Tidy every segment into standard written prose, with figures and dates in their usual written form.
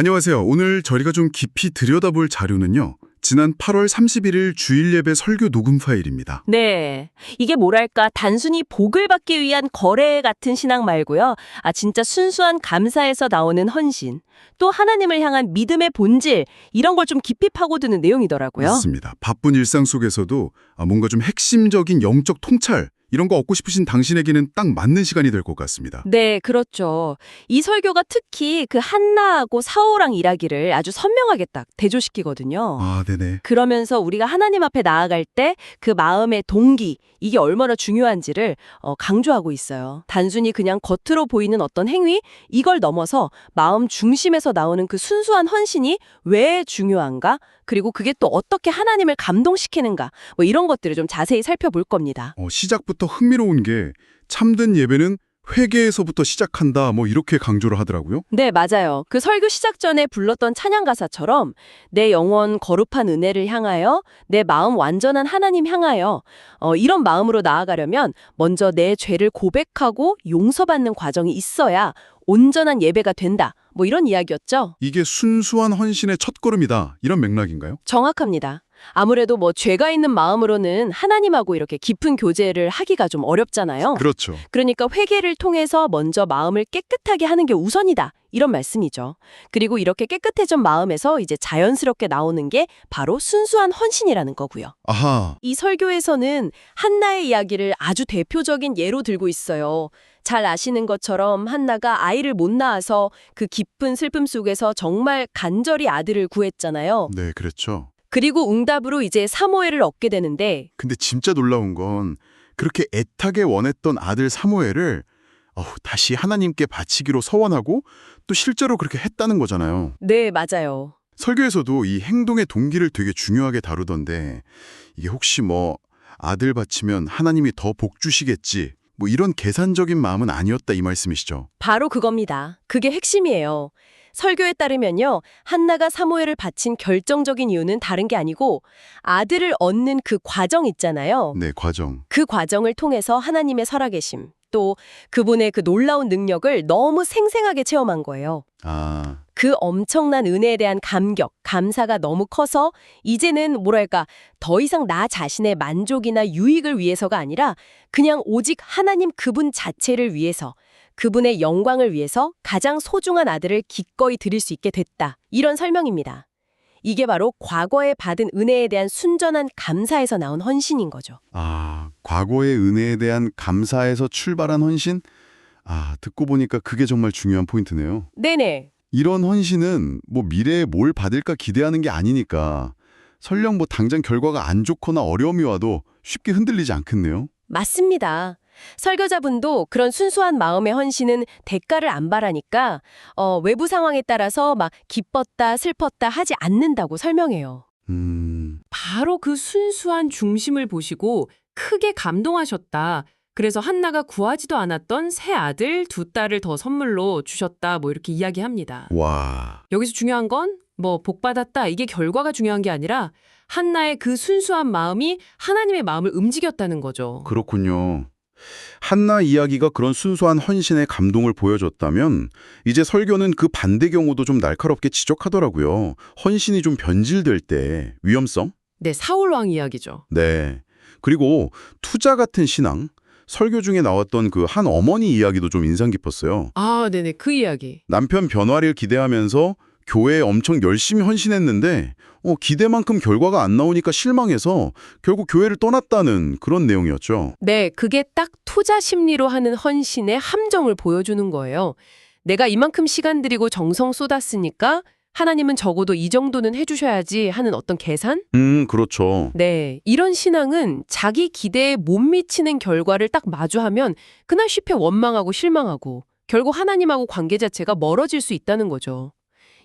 안녕하세요. 오늘 저희가 좀 깊이 들여다볼 자료는요. 지난 8월 31일 주일 예배 설교 녹음 파일입니다. 네. 이게 뭐랄까, 단순히 복을 받기 위한 거래 같은 신앙 말고요. 진짜 순수한 감사에서 나오는 헌신, 또 하나님을 향한 믿음의 본질, 이런 걸 좀 깊이 파고드는 내용이더라고요. 맞습니다. 바쁜 일상 속에서도 뭔가 좀 핵심적인 영적 통찰, 이런 거 얻고 싶으신 당신에게는 딱 맞는 시간이 될 것 같습니다. 네, 그렇죠. 이 설교가 특히 그 한나하고 사오랑 일하기를 아주 선명하게 딱 대조시키거든요. 아, 네네. 그러면서 우리가 하나님 앞에 나아갈 때 그 마음의 동기, 이게 얼마나 중요한지를 강조하고 있어요. 단순히 그냥 겉으로 보이는 어떤 행위, 이걸 넘어서 마음 중심에서 나오는 그 순수한 헌신이 왜 중요한가? 그리고 그게 또 어떻게 하나님을 감동시키는가? 뭐 이런 것들을 좀 자세히 살펴볼 겁니다. 시작부터 흥미로운 게 참된 예배는 회개에서부터 시작한다, 이렇게 강조를 하더라고요. 네, 맞아요. 그 설교 시작 전에 불렀던 찬양 가사처럼 내 영혼 거룩한 은혜를 향하여, 내 마음 완전한 하나님 향하여, 이런 마음으로 나아가려면 먼저 내 죄를 고백하고 용서받는 과정이 있어야 온전한 예배가 된다. 뭐 이런 이야기였죠. 이게 순수한 헌신의 첫걸음이다, 이런 맥락인가요? 정확합니다. 아무래도 죄가 있는 마음으로는 하나님하고 이렇게 깊은 교제를 하기가 좀 어렵잖아요. 그렇죠. 그러니까 회개를 통해서 먼저 마음을 깨끗하게 하는 게 우선이다. 이런 말씀이죠. 그리고 이렇게 깨끗해진 마음에서 이제 자연스럽게 나오는 게 바로 순수한 헌신이라는 거고요. 아하. 이 설교에서는 한나의 이야기를 아주 대표적인 예로 들고 있어요. 잘 아시는 것처럼 한나가 아이를 못 낳아서 그 깊은 슬픔 속에서 정말 간절히 아들을 구했잖아요. 네, 그랬죠. 그리고 응답으로 이제 사무엘을 얻게 되는데, 근데 진짜 놀라운 건 그렇게 애타게 원했던 아들 사무엘을 다시 하나님께 바치기로 서원하고 또 실제로 그렇게 했다는 거잖아요. 네, 맞아요. 설교에서도 이 행동의 동기를 되게 중요하게 다루던데 이게 혹시 아들 바치면 하나님이 더 복 주시겠지 이런 계산적인 마음은 아니었다 이 말씀이시죠? 바로 그겁니다. 그게 핵심이에요. 설교에 따르면요, 한나가 사무엘을 바친 결정적인 이유는 다른 게 아니고 아들을 얻는 그 과정 있잖아요. 네, 과정. 그 과정을 통해서 하나님의 살아계심, 또 그분의 그 놀라운 능력을 너무 생생하게 체험한 거예요. 아, 그 엄청난 은혜에 대한 감격, 감사가 너무 커서 이제는 더 이상 나 자신의 만족이나 유익을 위해서가 아니라 그냥 오직 하나님 그분 자체를 위해서, 그분의 영광을 위해서 가장 소중한 아들을 기꺼이 드릴 수 있게 됐다. 이런 설명입니다. 이게 바로 과거에 받은 은혜에 대한 순전한 감사에서 나온 헌신인 거죠. 과거의 은혜에 대한 감사에서 출발한 헌신? 듣고 보니까 그게 정말 중요한 포인트네요. 네네. 이런 헌신은 미래에 뭘 받을까 기대하는 게 아니니까 설령 당장 결과가 안 좋거나 어려움이 와도 쉽게 흔들리지 않겠네요. 맞습니다. 설교자분도 그런 순수한 마음의 헌신은 대가를 안 바라니까 외부 상황에 따라서 기뻤다 슬펐다 하지 않는다고 설명해요. 바로 그 순수한 중심을 보시고 크게 감동하셨다. 그래서 한나가 구하지도 않았던 새 아들 두 딸을 더 선물로 주셨다. 이렇게 이야기합니다. 와. 여기서 중요한 건 복 받았다. 이게 결과가 중요한 게 아니라 한나의 그 순수한 마음이 하나님의 마음을 움직였다는 거죠. 그렇군요. 한나 이야기가 그런 순수한 헌신의 감동을 보여줬다면 이제 설교는 그 반대 경우도 좀 날카롭게 지적하더라고요. 헌신이 좀 변질될 때 위험성? 네, 사울 왕 이야기죠. 네. 그리고 투자 같은 신앙? 설교 중에 나왔던 그 한 어머니 이야기도 좀 인상 깊었어요. 네네, 그 이야기. 남편 변화를 기대하면서 교회에 엄청 열심히 헌신했는데 기대만큼 결과가 안 나오니까 실망해서 결국 교회를 떠났다는 그런 내용이었죠. 네, 그게 딱 투자 심리로 하는 헌신의 함정을 보여주는 거예요. 내가 이만큼 시간 들이고 정성 쏟았으니까 하나님은 적어도 이 정도는 해주셔야지 하는 어떤 계산? 그렇죠. 네, 이런 신앙은 자기 기대에 못 미치는 결과를 딱 마주하면 그날 쉽게 원망하고 실망하고 결국 하나님하고 관계 자체가 멀어질 수 있다는 거죠.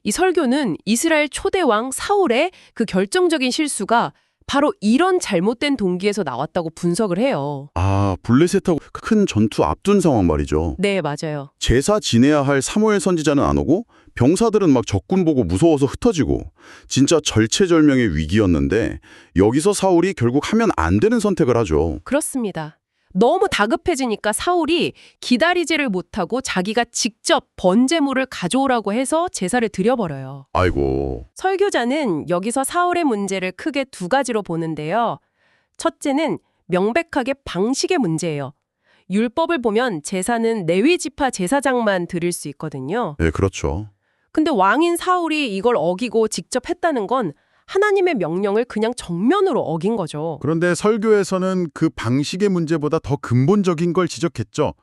이 설교는 이스라엘 초대 왕 사울의 그 결정적인 실수가 바로 이런 잘못된 동기에서 나왔다고 분석을 해요. 블레셋하고 큰 전투 앞둔 상황 말이죠. 네, 맞아요. 제사 지내야 할 사무엘 선지자는 안 오고 병사들은 적군 보고 무서워서 흩어지고 진짜 절체절명의 위기였는데 여기서 사울이 결국 하면 안 되는 선택을 하죠. 그렇습니다. 너무 다급해지니까 사울이 기다리지를 못하고 자기가 직접 번제물을 가져오라고 해서 제사를 드려버려요. 아이고. 설교자는 여기서 사울의 문제를 크게 두 가지로 보는데요. 첫째는 명백하게 방식의 문제예요. 율법을 보면 제사는 레위 지파 제사장만 드릴 수 있거든요. 예, 그렇죠. 근데 왕인 사울이 이걸 어기고 직접 했다는 건 하나님의 명령을 그냥 정면으로 어긴 거죠. 그런데 설교에서는 그 방식의 문제보다 더 근본적인 걸 지적했죠.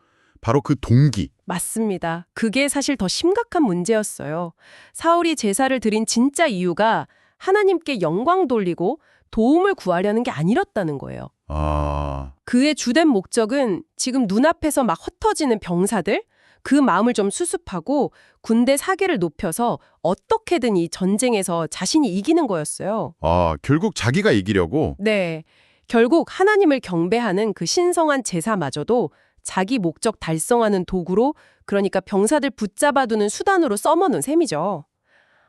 바로 그 동기. 맞습니다. 그게 사실 더 심각한 문제였어요. 사울이 제사를 드린 진짜 이유가 하나님께 영광 돌리고 도움을 구하려는 게 아니었다는 거예요. 아, 그의 주된 목적은 지금 눈앞에서 막 흩어지는 병사들, 그 마음을 좀 수습하고 군대 사기를 높여서 어떻게든 이 전쟁에서 자신이 이기는 거였어요. 결국 자기가 이기려고. 네. 결국 하나님을 경배하는 그 신성한 제사마저도 자기 목적 달성하는 도구로, 그러니까 병사들 붙잡아두는 수단으로 써먹는 셈이죠.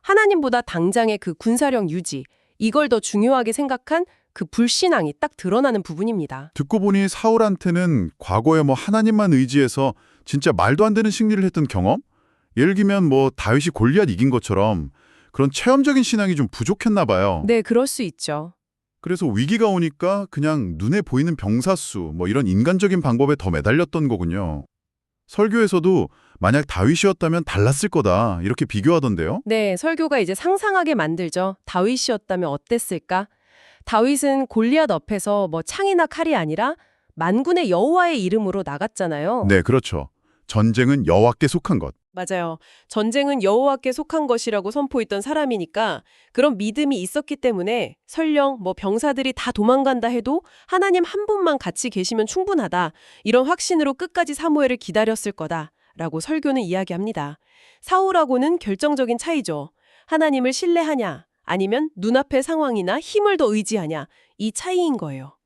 하나님보다 당장의 그 군사력 유지, 이걸 더 중요하게 생각한 그 불신앙이 딱 드러나는 부분입니다. 듣고 보니 사울한테는 과거에 하나님만 의지해서 진짜 말도 안 되는 승리를 했던 경험? 예를 들면 다윗이 골리앗 이긴 것처럼 그런 체험적인 신앙이 좀 부족했나 봐요. 네, 그럴 수 있죠. 그래서 위기가 오니까 그냥 눈에 보이는 병사 수, 이런 인간적인 방법에 더 매달렸던 거군요. 설교에서도 만약 다윗이었다면 달랐을 거다 이렇게 비교하던데요. 네, 설교가 이제 상상하게 만들죠. 다윗이었다면 어땠을까? 다윗은 골리앗 앞에서 창이나 칼이 아니라 만군의 여호와의 이름으로 나갔잖아요. 네, 그렇죠. 전쟁은 여호와께 속한 것. 맞아요. 전쟁은 여호와께 속한 것이라고 선포했던 사람이니까 그런 믿음이 있었기 때문에 설령 병사들이 다 도망간다 해도 하나님 한 분만 같이 계시면 충분하다. 이런 확신으로 끝까지 사무엘을 기다렸을 거다라고 설교는 이야기합니다. 사울하고는 결정적인 차이죠. 하나님을 신뢰하냐 아니면 눈앞의 상황이나 힘을 더 의지하냐 이 차이인 거예요.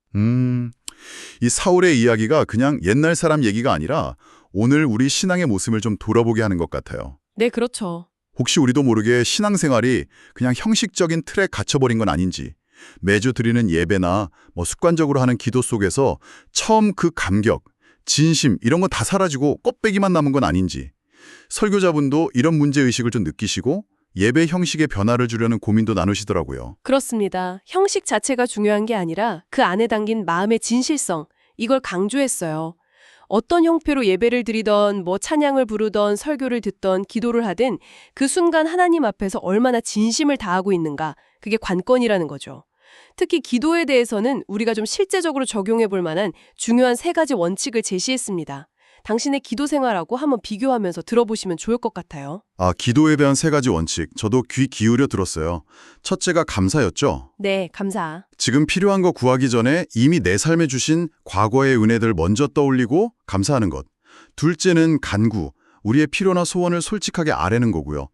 이 사울의 이야기가 그냥 옛날 사람 얘기가 아니라 오늘 우리 신앙의 모습을 좀 돌아보게 하는 것 같아요. 네, 그렇죠. 혹시 우리도 모르게 신앙생활이 그냥 형식적인 틀에 갇혀버린 건 아닌지, 매주 드리는 예배나 습관적으로 하는 기도 속에서 처음 그 감격, 진심 이런 거 다 사라지고 껍데기만 남은 건 아닌지, 설교자분도 이런 문제의식을 좀 느끼시고 예배 형식의 변화를 주려는 고민도 나누시더라고요. 그렇습니다. 형식 자체가 중요한 게 아니라 그 안에 담긴 마음의 진실성, 이걸 강조했어요. 어떤 형태로 예배를 드리던 찬양을 부르던 설교를 듣던 기도를 하든 그 순간 하나님 앞에서 얼마나 진심을 다하고 있는가, 그게 관건이라는 거죠. 특히 기도에 대해서는 우리가 좀 실제적으로 적용해 볼 만한 중요한 3가지 원칙을 제시했습니다. 당신의 기도 생활하고 한번 비교하면서 들어보시면 좋을 것 같아요. 기도에 대한 3가지 원칙, 저도 귀 기울여 들었어요. 첫째가 감사였죠. 네, 감사. 지금 필요한 거 구하기 전에 이미 내 삶에 주신 과거의 은혜들 먼저 떠올리고 감사하는 것. 둘째는 간구, 우리의 필요나 소원을 솔직하게 아뢰는 거고요.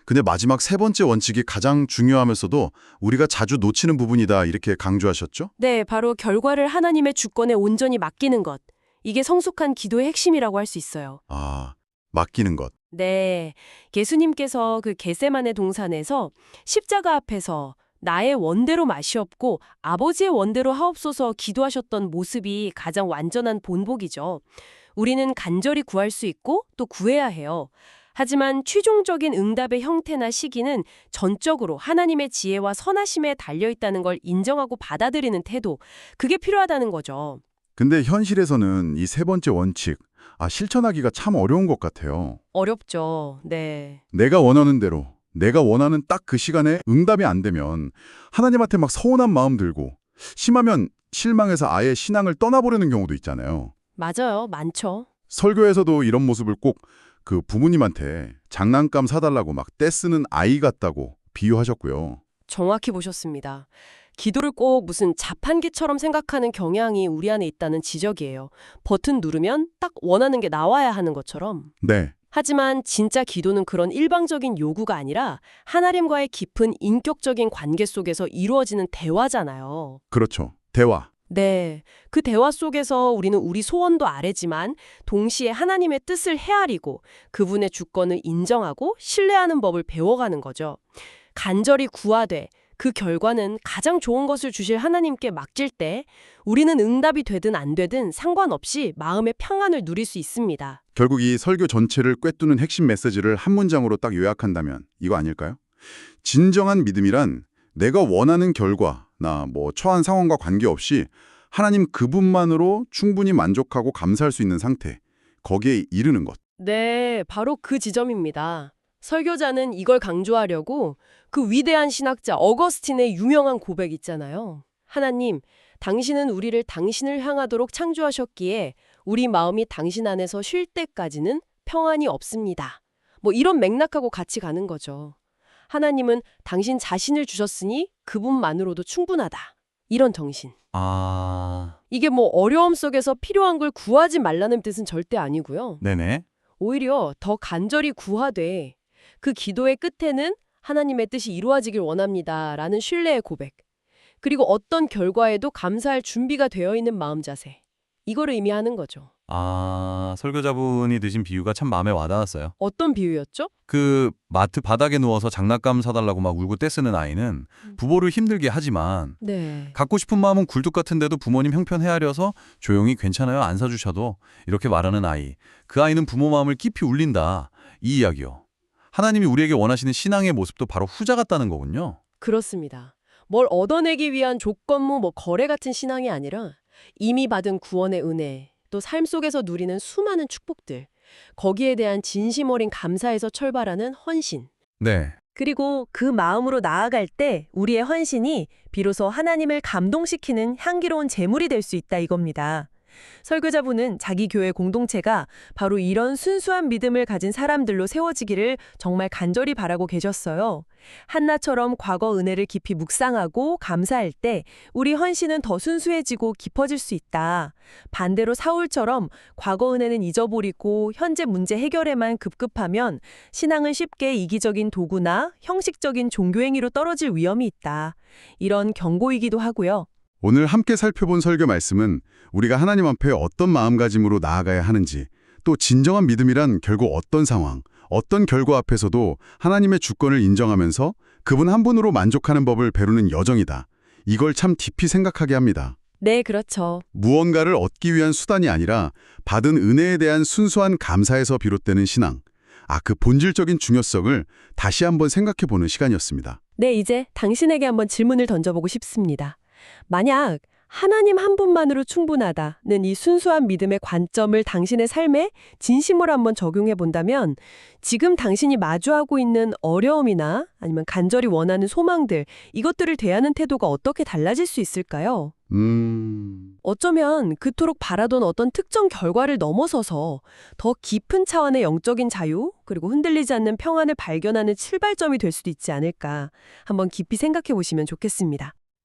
근데 마지막 3번째 원칙이 가장 중요하면서도 우리가 자주 놓치는 부분이다 이렇게 강조하셨죠? 네, 바로 결과를 하나님의 주권에 온전히 맡기는 것. 이게 성숙한 기도의 핵심이라고 할 수 있어요. 맡기는 것. 네, 예수님께서 그 겟세마네 동산에서 십자가 앞에서 나의 원대로 마시옵고 아버지의 원대로 하옵소서 기도하셨던 모습이 가장 완전한 본보기죠. 우리는 간절히 구할 수 있고 또 구해야 해요. 하지만 최종적인 응답의 형태나 시기는 전적으로 하나님의 지혜와 선하심에 달려있다는 걸 인정하고 받아들이는 태도, 그게 필요하다는 거죠. 근데 현실에서는 이 3번째 원칙, 실천하기가 참 어려운 것 같아요. 어렵죠. 네. 내가 원하는 대로, 내가 원하는 딱 그 시간에 응답이 안 되면 하나님한테 막 서운한 마음 들고 심하면 실망해서 아예 신앙을 떠나버리는 경우도 있잖아요. 맞아요. 많죠. 설교에서도 이런 모습을 꼭 그 부모님한테 장난감 사달라고 막 떼쓰는 아이 같다고 비유하셨고요. 정확히 보셨습니다. 기도를 꼭 무슨 자판기처럼 생각하는 경향이 우리 안에 있다는 지적이에요. 버튼 누르면 딱 원하는 게 나와야 하는 것처럼. 네. 하지만 진짜 기도는 그런 일방적인 요구가 아니라 하나님과의 깊은 인격적인 관계 속에서 이루어지는 대화잖아요. 그렇죠. 대화. 네, 그 대화 속에서 우리는 우리 소원도 아뢰지만 동시에 하나님의 뜻을 헤아리고 그분의 주권을 인정하고 신뢰하는 법을 배워가는 거죠. 간절히 구하되 그 결과는 가장 좋은 것을 주실 하나님께 맡길 때 우리는 응답이 되든 안 되든 상관없이 마음의 평안을 누릴 수 있습니다. 결국 이 설교 전체를 꿰뚫는 핵심 메시지를 한 문장으로 딱 요약한다면 이거 아닐까요? 진정한 믿음이란 내가 원하는 결과나 처한 상황과 관계없이 하나님 그분만으로 충분히 만족하고 감사할 수 있는 상태, 거기에 이르는 것. 네, 바로 그 지점입니다. 설교자는 이걸 강조하려고 그 위대한 신학자 어거스틴의 유명한 고백 있잖아요. 하나님, 당신은 우리를 당신을 향하도록 창조하셨기에 우리 마음이 당신 안에서 쉴 때까지는 평안이 없습니다. 이런 맥락하고 같이 가는 거죠. 하나님은 당신 자신을 주셨으니 그분만으로도 충분하다. 이런 정신. 이게 어려움 속에서 필요한 걸 구하지 말라는 뜻은 절대 아니고요. 네네. 오히려 더 간절히 구하되 그 기도의 끝에는 하나님의 뜻이 이루어지길 원합니다라는 신뢰의 고백. 그리고 어떤 결과에도 감사할 준비가 되어 있는 마음 자세. 이거를 의미하는 거죠. 설교자분이 드신 비유가 참 마음에 와닿았어요. 어떤 비유였죠? 그 마트 바닥에 누워서 장난감 사달라고 막 울고 떼쓰는 아이는 부모를 힘들게 하지만 네. 갖고 싶은 마음은 굴뚝 같은데도 부모님 형편 헤아려서 조용히 괜찮아요 안 사주셔도 이렇게 말하는 아이. 그 아이는 부모 마음을 깊이 울린다. 이 이야기요. 하나님이 우리에게 원하시는 신앙의 모습도 바로 후자 같다는 거군요. 그렇습니다. 뭘 얻어내기 위한 조건무 거래 같은 신앙이 아니라 이미 받은 구원의 은혜, 또 삶 속에서 누리는 수많은 축복들, 거기에 대한 진심 어린 감사에서 철발하는 헌신. 네. 그리고 그 마음으로 나아갈 때 우리의 헌신이 비로소 하나님을 감동시키는 향기로운 제물이 될 수 있다 이겁니다. 설교자분은 자기 교회 공동체가 바로 이런 순수한 믿음을 가진 사람들로 세워지기를 정말 간절히 바라고 계셨어요. 한나처럼 과거 은혜를 깊이 묵상하고 감사할 때 우리 헌신은 더 순수해지고 깊어질 수 있다. 반대로 사울처럼 과거 은혜는 잊어버리고 현재 문제 해결에만 급급하면 신앙은 쉽게 이기적인 도구나 형식적인 종교행위로 떨어질 위험이 있다. 이런 경고이기도 하고요. 오늘 함께 살펴본 설교 말씀은 우리가 하나님 앞에 어떤 마음가짐으로 나아가야 하는지, 또 진정한 믿음이란 결국 어떤 상황, 어떤 결과 앞에서도 하나님의 주권을 인정하면서 그분 한 분으로 만족하는 법을 배우는 여정이다. 이걸 참 깊이 생각하게 합니다. 네, 그렇죠. 무언가를 얻기 위한 수단이 아니라 받은 은혜에 대한 순수한 감사에서 비롯되는 신앙. 그 본질적인 중요성을 다시 한번 생각해보는 시간이었습니다. 네, 이제 당신에게 한번 질문을 던져보고 싶습니다. 만약 하나님 한 분만으로 충분하다는 이 순수한 믿음의 관점을 당신의 삶에 진심으로 한번 적용해 본다면 지금 당신이 마주하고 있는 어려움이나 아니면 간절히 원하는 소망들, 이것들을 대하는 태도가 어떻게 달라질 수 있을까요? 어쩌면 그토록 바라던 어떤 특정 결과를 넘어서서 더 깊은 차원의 영적인 자유, 그리고 흔들리지 않는 평안을 발견하는 출발점이 될 수도 있지 않을까 한번 깊이 생각해 보시면 좋겠습니다.